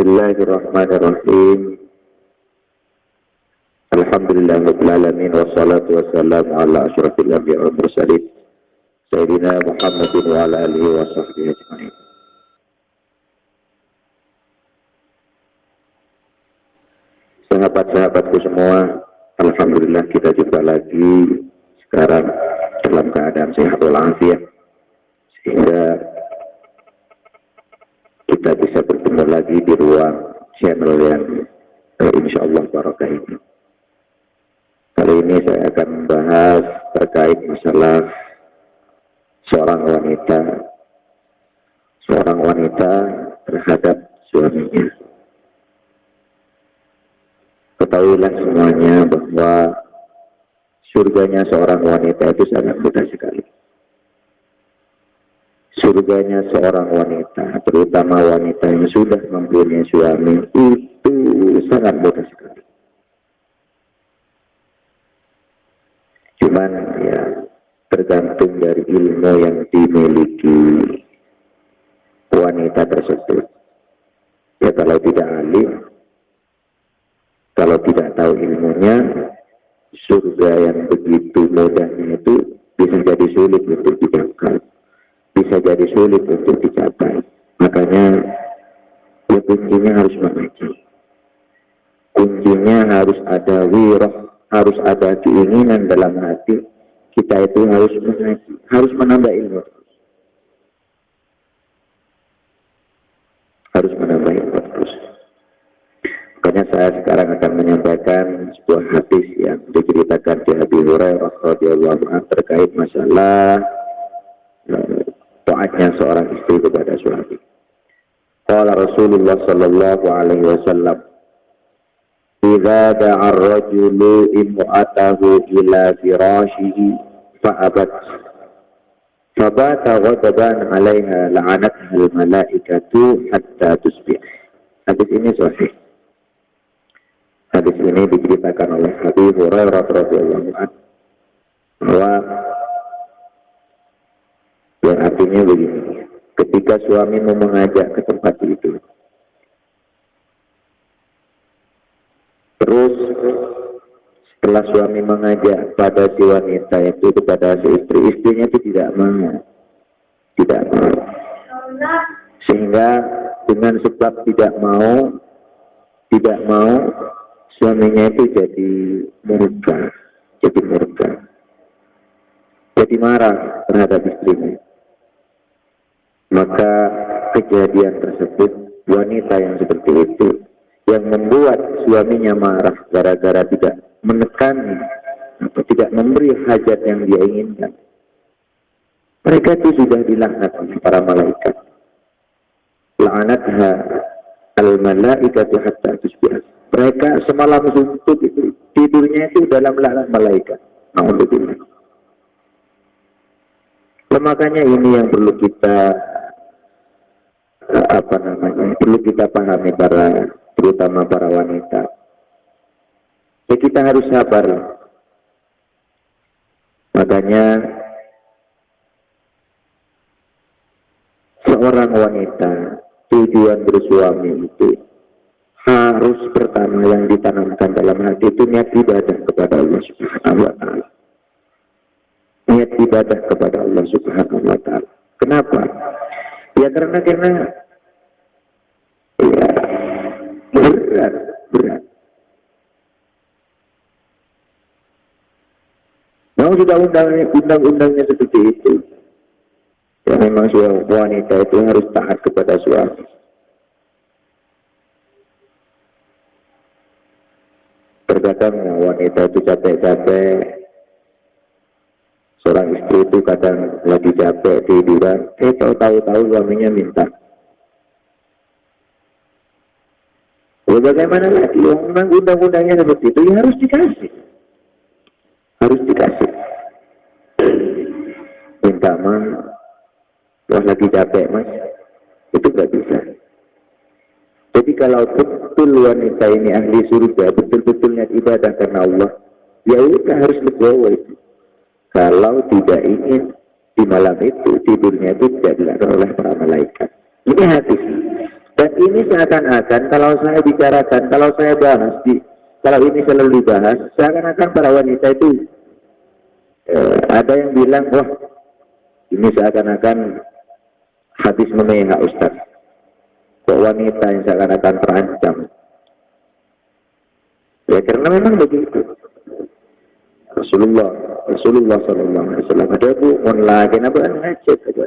Bismillahirrahmanirrahim. Alhamdulillahirabbil alamin wassalatu wassalamu ala asyrafil anbiya'i wal mursalin sayyidina Muhammadin wa ala alihi wa sahbihi ajma'in. Sahabat-sahabatku semua, alhamdulillah kita jumpa lagi sekarang dalam keadaan sehat walafiat, sehingga kita bisa bertemu lagi di ruang channel yang insyaallah barakah ini. Kali ini saya akan membahas terkait masalah seorang wanita terhadap suaminya. Ketahuilah semuanya bahwa surganya seorang wanita itu sangat mudah sekali. Surganya seorang wanita, terutama wanita yang sudah mempunyai suami, itu sangat mudah sekali. Cuman ya tergantung dari ilmu yang dimiliki wanita tersebut. Ya kalau tidak alim, kalau tidak tahu ilmunya, surga yang begitu mudahnya itu bisa jadi sulit untuk dijangkau, bisa jadi sulit untuk dicapai. Makanya kuncinya harus mengaji. Kuncinya harus ada wirah, harus ada keinginan dalam hati. Kita itu harus mengaji, harus menambah ilmu. Harus menambah ilmu terus. Makanya saya sekarang akan menyampaikan sebuah hadis yang diceritakan di Abi Hurairah radhiyallahu anhu terkait masalah taatnya seorang istri kepada suami. Qala Rasulullah sallallahu alaihi wasallam, "Idza da'a ar-rajulu imra'atahu ila firashihi fa'abat, fabata ghadaban 'alaiha la'anatha al-mala'ikatu hatta tusbih." Hadis ini sahih. Hadis ini diceritakan oleh Abi Hurairah radhiyallahu anhu bahwa yang artinya begini, ketika suami mau mengajak ke tempat itu, terus setelah suami mengajak pada si wanita itu kepada si istri, istrinya itu tidak mau, sehingga dengan sebab tidak mau, suaminya itu jadi murka, jadi marah terhadap istrinya. Maka kejadian tersebut, wanita yang seperti itu, yang membuat suaminya marah gara-gara tidak menekan atau tidak memberi hajat yang dia inginkan, mereka itu sudah dilaknat oleh para malaikat. La'anatha al-malaikatu hatta tusbih. Mereka semalam suntuk itu, tidurnya itu dalam laknat malaikat. Alhamdulillah. Makanya ini yang perlu kita perlu kita pahami, terutama para wanita. Ya, kita harus sabar. Makanya seorang wanita tujuan bersuami itu harus pertama yang ditanamkan dalam hati itu niat ibadah kepada Allah Subhanahu wa taala. Niat ibadah kepada Allah Subhanahu wa taala. Kenapa? Ya karena ya berat. Nah, sudah undang-undangnya seperti itu. Ya memang wanita itu harus taat kepada suami. Terkadang wanita itu capek-capek, seorang istri itu kadang lagi capek tiduran, tahu-tahu suaminya minta. Ya bagaimana lagi, undang-undangnya seperti itu, ya harus dikasih. Minta wah lagi capek mas, itu gak bisa. Jadi kalau betul wanita ini ahli surga, betul-betul niat ibadah karena Allah, ya udah harus legowo itu. Kalau tidak ingin di malam itu tidurnya itu tidak dilarang oleh para malaikat. Ini hadis. Dan ini seakan-akan kalau saya bicarakan, kalau saya bahas, kalau ini selalu dibahas, seakan-akan para wanita itu ada yang bilang, wah ini seakan-akan habis memihak Ustaz. Kok wanita yang seakan-akan terancam? Ya karena memang begitu. Rasulullah Sallallahu Alaihi Wasallam ada bu, lagi apa ngajak apa?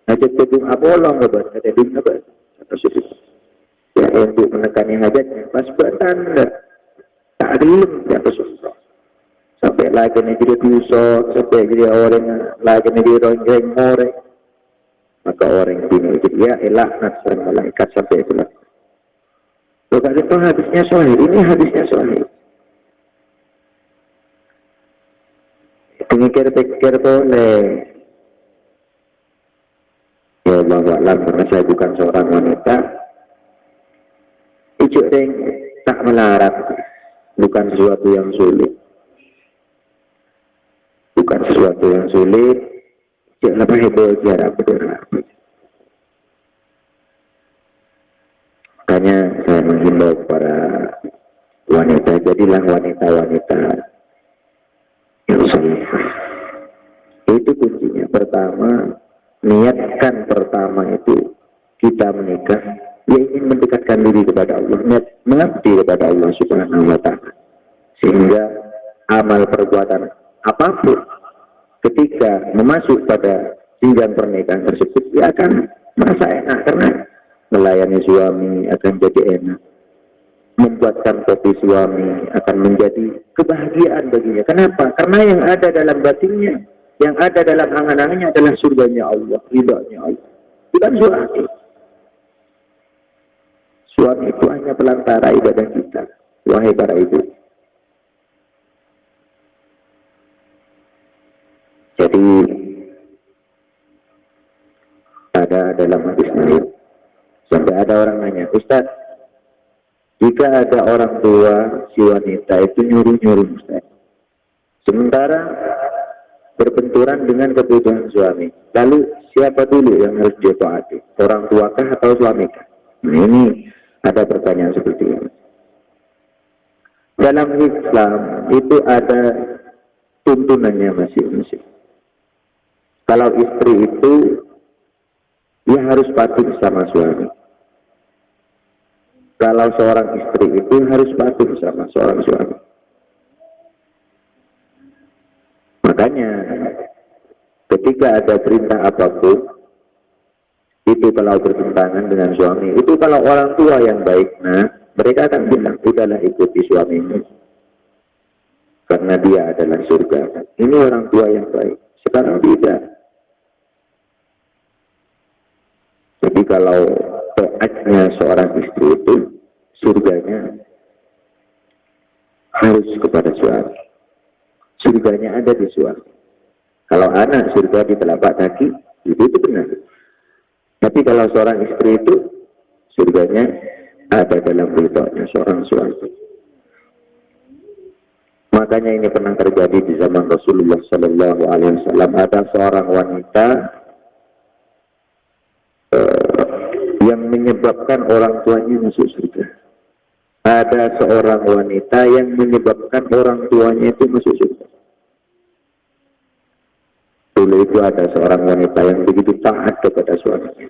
Ngajak kedung abolong apa? Ada dung apa? Rasulullah. Ya untuk menekani hajatnya, pas bertanda tak adilum ya Rasulullah. Sampai lagi ni dia tusuk, sampai dia orang lagi ni dia ronggeng more. Maka orang ini dia elaknat sama malaikat sampai itulah. Bukan itu hadisnya sahih, ini hadisnya sahih. Pikir-pikir boleh. Ya Allah wa'alam, karena saya bukan seorang wanita. Ijuk deng tak melarat, bukan sesuatu yang sulit. Bukan sesuatu yang sulit. Ijuk lebih heboh jarak berdoa. Makanya saya menghimbau para wanita, jadilah wanita-wanita yang salihah. Itu kuncinya. Pertama, niatkan pertama itu kita menikah, ya ingin mendekatkan diri kepada Allah, niat mengabdi kepada Allah Subhanahu wa Ta'ala. Sehingga amal perbuatan apapun ketika memasuk pada jenjang pernikahan tersebut, dia akan merasa enak karena melayani suami akan jadi enak. Membuatkan kopi suami akan menjadi kebahagiaan baginya. Kenapa? Karena yang ada dalam batinnya, yang ada dalam angan-angannya adalah surganya Allah, ridhonya Allah. Bukan suami. Suami itu hanya pelantara ibadah kita. Wahai para ibu. Jadi ada dalam hadis Nabi. Sampai ada orang nanya, Ustaz, jika ada orang tua si wanita itu nyuruh-nyuruh Ustaz, sementara berbenturan dengan kebutuhan suami, lalu siapa dulu yang harus dia taati? Orang tuakah atau suamikah? Nah, ini ada pertanyaan seperti ini. Dalam Islam itu ada tuntunannya masing-masing. Kalau istri itu dia harus patuh sama suami. Kalau seorang istri itu harus patuh sama seorang suami. Makanya ketika ada perintah apapun, itu kalau bertentangan dengan suami, itu kalau orang tua yang baik, nah mereka akan bilang, udahlah ikuti suamimu, karena dia adalah surga. Ini orang tua yang baik. Sekarang tidak. Jadi kalau taatnya seorang istri itu, surganya harus kepada suami. Surganya ada di suami. Kalau anak surga di telapak kaki, itu benar. Tapi kalau seorang istri itu, surganya ada dalam ridhonya seorang suami. Makanya ini pernah terjadi di zaman Rasulullah Sallallahu Alaihi Wasallam. Ada seorang wanita yang menyebabkan orang tuanya masuk surga. Ada seorang wanita yang menyebabkan orang tuanya itu masuk surga. Dulu itu ada seorang wanita yang begitu taat kepada suaminya.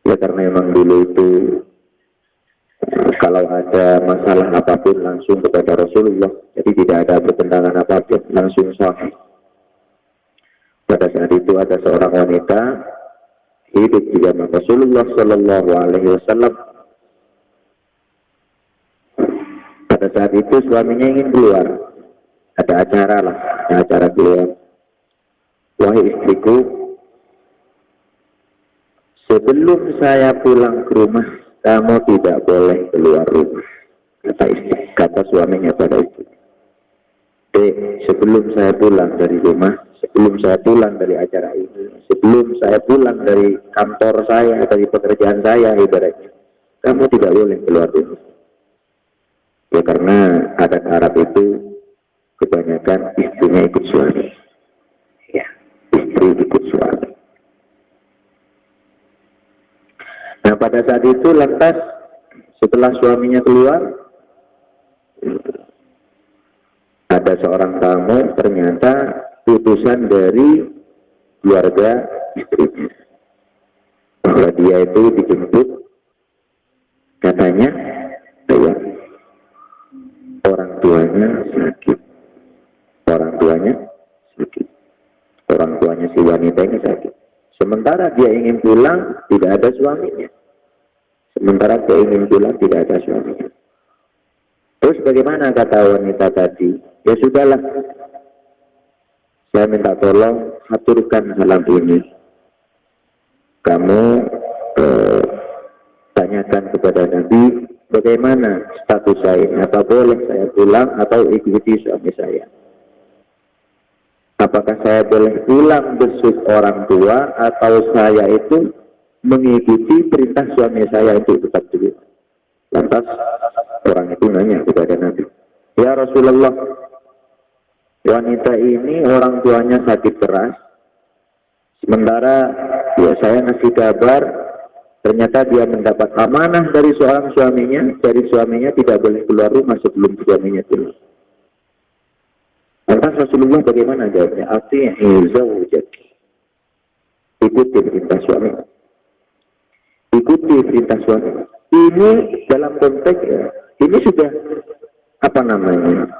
Ya karena memang dulu itu kalau ada masalah apapun langsung kepada Rasulullah. Jadi tidak ada pertentangan apapun, langsung sahih. Pada saat itu ada seorang wanita hidup di zaman Rasulullah Sallallahu Alaihi Wasallam. Pada saat itu suaminya ingin keluar, ada acara lah, ada acara keluar. Wahai istriku, sebelum saya pulang ke rumah, kamu tidak boleh keluar rumah, kata istri, kata suaminya pada istri. Sebelum saya pulang dari rumah, sebelum saya pulang dari acara ini, sebelum saya pulang dari kantor saya, dari pekerjaan saya, ibaratnya, kamu tidak boleh keluar rumah. Ya karena adat Arab itu kebanyakan istrinya ikut suami. Ya, istri ikut suami. Nah pada saat itu lantas setelah suaminya keluar, ada seorang tamu ternyata utusan dari keluarga istrinya, bahwa dia itu dijemput, katanya bahwa orang tuanya sakit, orang tuanya sakit, orang tuanya si wanita ini sakit. Sementara dia ingin pulang, tidak ada suaminya. Sementara dia ingin pulang, tidak ada suaminya. Terus bagaimana kata wanita tadi? Ya sudahlah, saya minta tolong aturkan salam ini. Kamu tanyakan kepada Nabi, bagaimana status saya ini? Apa boleh saya pulang atau ikuti suami saya? Apakah saya boleh pulang besuk orang tua atau saya itu mengikuti perintah suami saya untuk tetap di rumah? Lantas orang itu nanya kepada Nabi, ya Rasulullah, wanita ini orang tuanya sakit keras, sementara ya saya ngasih kabar ternyata dia mendapat amanah dari seorang suaminya, dari suaminya tidak boleh keluar rumah sebelum suaminya pulang. Lantas Rasulullah bagaimana jawabnya? Ati'i zawjaki, ikuti perintah suami, ikuti perintah suami. Ini dalam konteks ya, ini sudah apa namanya,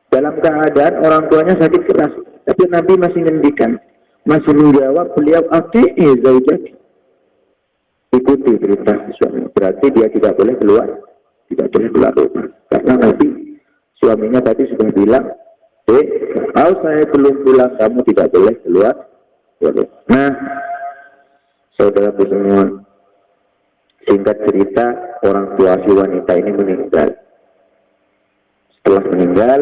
dalam keadaan orang tuanya sakit keras, tapi Nabi masih ngendikan, masih menjawab beliau, ati'i zawjaki, ikuti perintah suami. Berarti dia tidak boleh keluar, tidak boleh keluar rumah, karena Nabi suaminya tadi sudah bilang, kalau saya belum pulang, kamu tidak boleh keluar. Nah, saudaraku semua, singkat cerita, orang tua si wanita ini meninggal. Setelah meninggal,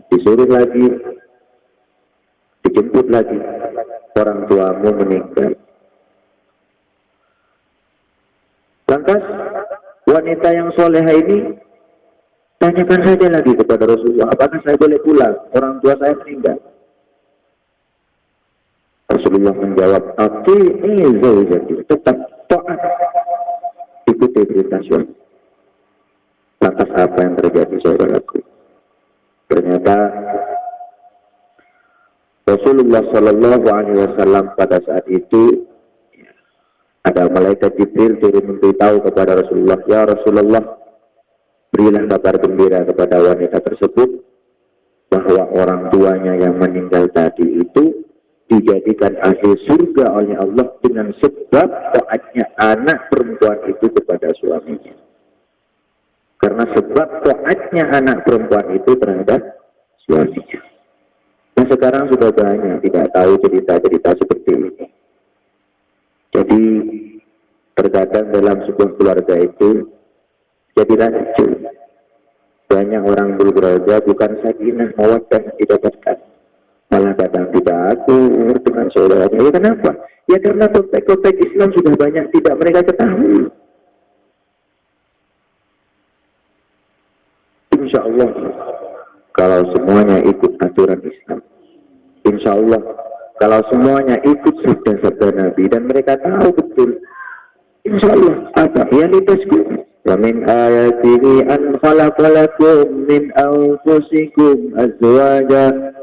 disuruh lagi, dijemput lagi, orang tuamu meninggal. Lantas, wanita yang soleha ini tanyakan saja lagi kepada Rasulullah, apakah saya boleh pulang? Orang tua saya meninggal. Rasulullah menjawab, ati'i zawjaki, tetap taat, ikuti perintah suami. Lantas apa yang terjadi saudaraku? Ternyata Rasulullah Shallallahu Alaihi Wasallam pada saat itu ada malaikat Jibril turun memberitahu kepada Rasulullah, ya Rasulullah, berilah kabar gembira kepada wanita tersebut bahwa orang tuanya yang meninggal tadi itu dijadikan ahli surga oleh Allah dengan sebab taatnya anak perempuan itu kepada suaminya. Karena sebab taatnya anak perempuan itu terhadap suaminya. Nah sekarang sudah banyak tidak tahu cerita-cerita seperti ini. Jadi terkadang dalam sebuah keluarga itu jadi rancu. Banyak orang berbeda bukan sakinah mawaddah yang didapatkan, malah kadang tidak akur dengan saudaranya. Ya kenapa? Ya karena konteks-konteks Islam sudah banyak tidak mereka ketahui. Insya Allah kalau semuanya ikut aturan Islam, insya Allah kalau semuanya ikut sabda-sabda Nabi dan mereka tahu betul, insya Allah apa yang ditasku. Wa min ayatihi an khalaqalakum min anfusikum azwaja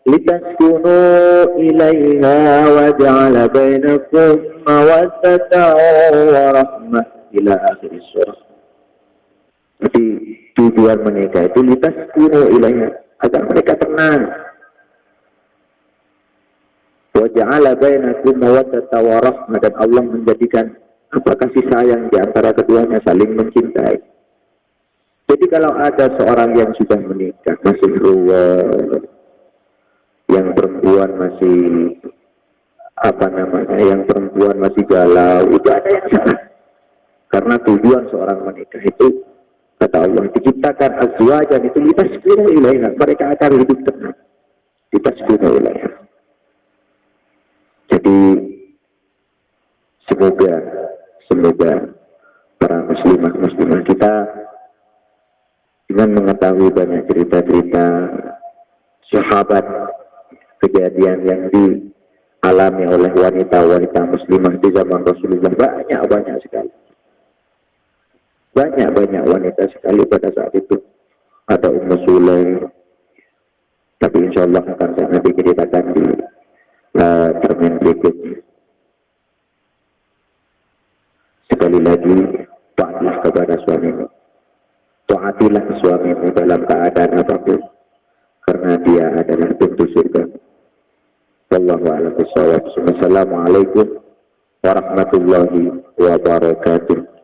litaskunu ilaiha wa ja'ala bainakum mawaddatan wa rahmah ila akhir surah. Jadi tujuan menikah itu litaskunu ilaiha, agar mereka tenang. Wa ja'ala bainakum mawaddatan wa rahmah, dan Allah menjadikan apa kasih sayang di antara keduanya, saling mencintai. Jadi kalau ada seorang yang sudah menikah masih ruwet, yang perempuan masih apa namanya, yang perempuan masih galau, itu ada yang salah. Karena tujuan seorang menikah itu kata Allah diciptakan azwajan itu litaskunu ilaiha, mereka akan hidup tenang. Litaskunu ilaiha. Jadi semoga para muslimah kita dengan mengetahui banyak cerita-cerita sahabat, kejadian yang dialami oleh wanita-wanita muslimah di zaman Rasulullah banyak sekali. Banyak wanita sekali pada saat itu. Ada Ummu Sulaim, tapi insya Allah akan sangat diceritakan di termin berikutnya. Sekali lagi, taatlah kepada suamimu. Taatilah suamimu dalam keadaan apapun, karena dia adalah pintu surga. Wallahu a'lam bishawab. Wassalamualaikum warahmatullahi wabarakatuh.